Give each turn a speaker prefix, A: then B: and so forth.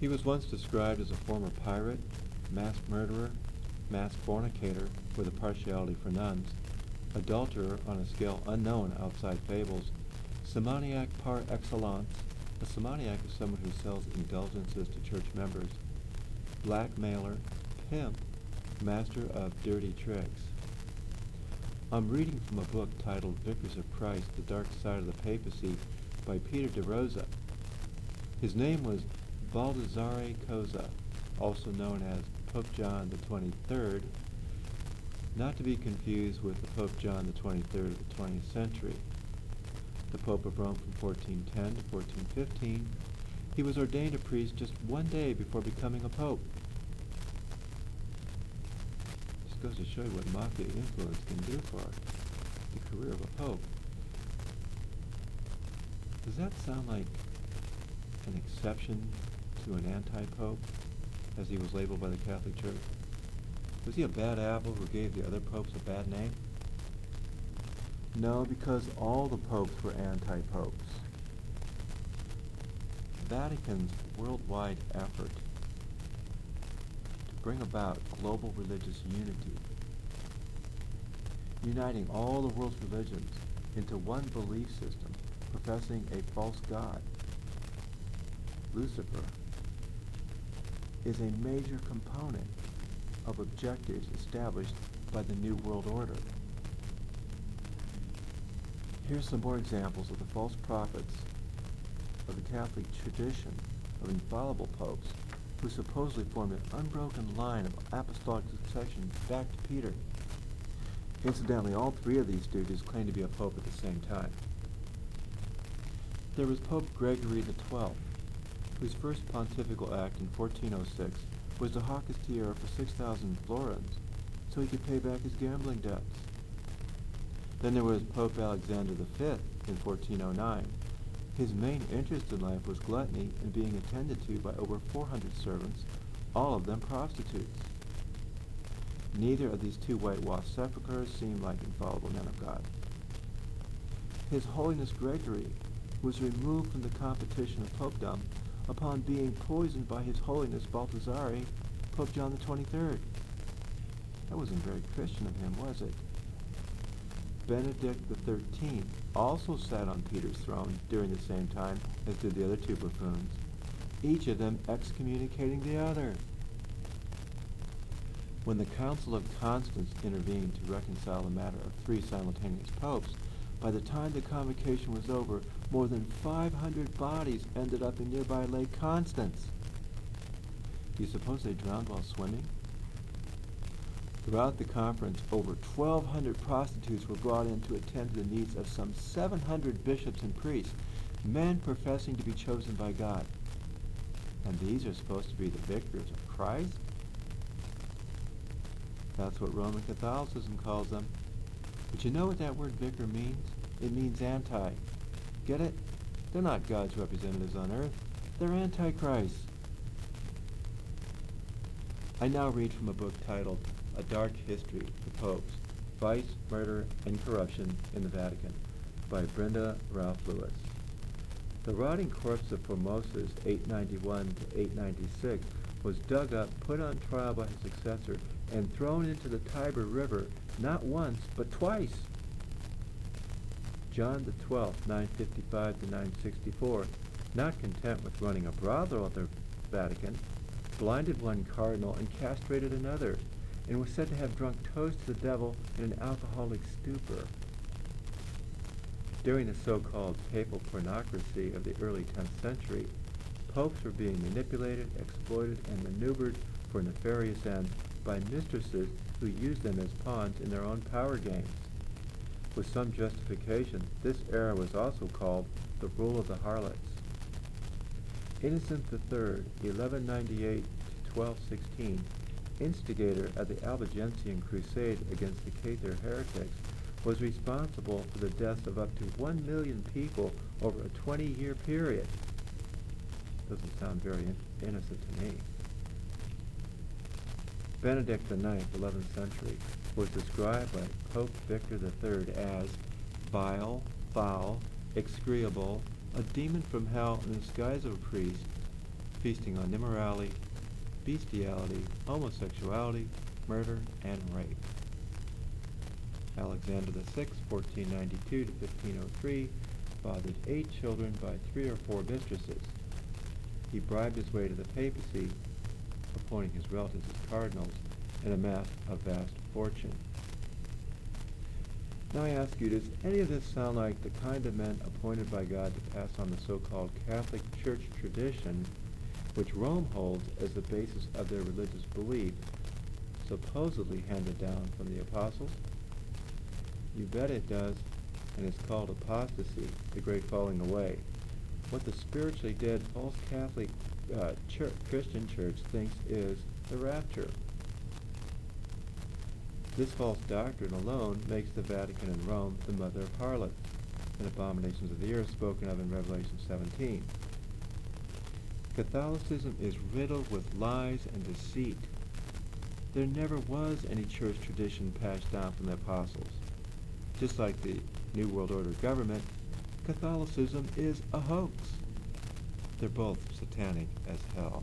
A: He was once described as a former pirate, mass murderer, mass fornicator with a partiality for nuns, adulterer on a scale unknown outside fables, simoniac par excellence. A simoniac is someone who sells indulgences to church members, blackmailer, pimp, master of dirty tricks. I'm reading from a book titled Vicars of Christ, The Dark Side of the Papacy by Peter de Rosa. His name was Baldassare Cosa, also known as Pope John the 23rd, not to be confused with the Pope John the 23rd of the 20th century. The Pope of Rome from 1410 to 1415, he was ordained a priest just one day before becoming a pope. This goes to show you what mafia influence can do for the career of a pope. Does that sound like an exception to an anti-pope, as he was labeled by the Catholic Church? Was he a bad apple who gave the other popes a bad name? No, because all the popes were anti-popes. Vatican's worldwide effort to bring about global religious unity, uniting all the world's religions into one belief system, professing a false god, Lucifer, is a major component of objectives established by the New World Order. Here's some more examples of the false prophets of the Catholic tradition of infallible popes who supposedly formed an unbroken line of apostolic succession back to Peter. Incidentally, all three of these stooges claim to be a pope at the same time. There was Pope Gregory XII, whose first pontifical act in 1406 was to hawk his tiara for 6,000 florins so he could pay back his gambling debts. Then there was Pope Alexander V in 1409. His main interest in life was gluttony and being attended to by over 400 servants, all of them prostitutes. Neither of these two whitewashed sepulchres seemed like infallible men of God. His Holiness Gregory was removed from the competition of popedom upon being poisoned by His Holiness Baldassare, Pope John the 23rd. That wasn't very Christian of him, was it? Benedict XIII also sat on Peter's throne during the same time as did the other two buffoons, each of them excommunicating the other. When the Council of Constance intervened to reconcile the matter of three simultaneous popes, by the time the convocation was over, more than 500 bodies ended up in nearby Lake Constance. Do you suppose they drowned while swimming? Throughout the conference, over 1,200 prostitutes were brought in to attend to the needs of some 700 bishops and priests, men professing to be chosen by God. And these are supposed to be the vicars of Christ? That's what Roman Catholicism calls them. But you know what that word vicar means? It means anti. Get it? They're not God's representatives on earth. They're antichrists. I now read from a book titled A Dark History of the Popes, Vice, Murder, and Corruption in the Vatican by Brenda Ralph Lewis. The rotting corpse of Formosus 891 to 896 was dug up, put on trial by his successor, and thrown into the Tiber River not once, but twice. John the 12th, 955 to 964, not content with running a brothel at the Vatican, blinded one cardinal and castrated another, and was said to have drunk toast to the devil in an alcoholic stupor. During the so-called Papal Pornacracy of the early 10th century, popes were being manipulated, exploited, and maneuvered for nefarious ends by mistresses who used them as pawns in their own power games. With some justification, this era was also called the Rule of the Harlots. Innocent III, 1198 to 1216, instigator of the Albigensian Crusade against the Cathar heretics, was responsible for the deaths of up to 1 million people over a 20-year period. Doesn't sound very innocent to me. Benedict IX, 11th century, was described by Pope Victor III as vile, foul, execrable, a demon from hell in the disguise of a priest, feasting on immorality, bestiality, homosexuality, murder, and rape. Alexander VI, 1492 to 1503, fathered 8 children by 3 or 4 mistresses. He bribed his way to the papacy, appointing his relatives as cardinals, and amassed a vast fortune. Now I ask you, does any of this sound like the kind of men appointed by God to pass on the so-called Catholic Church tradition, which Rome holds as the basis of their religious belief, supposedly handed down from the apostles? You bet it does, and it's called apostasy, the great falling away. What the spiritually dead false Catholic Christian church thinks is the rapture. This false doctrine alone makes the Vatican and Rome the mother of harlots and abominations of the earth spoken of in Revelation 17. Catholicism is riddled with lies and deceit. There never was any church tradition passed down from the apostles. Just like the New World Order government, Catholicism is a hoax. They're both satanic as hell.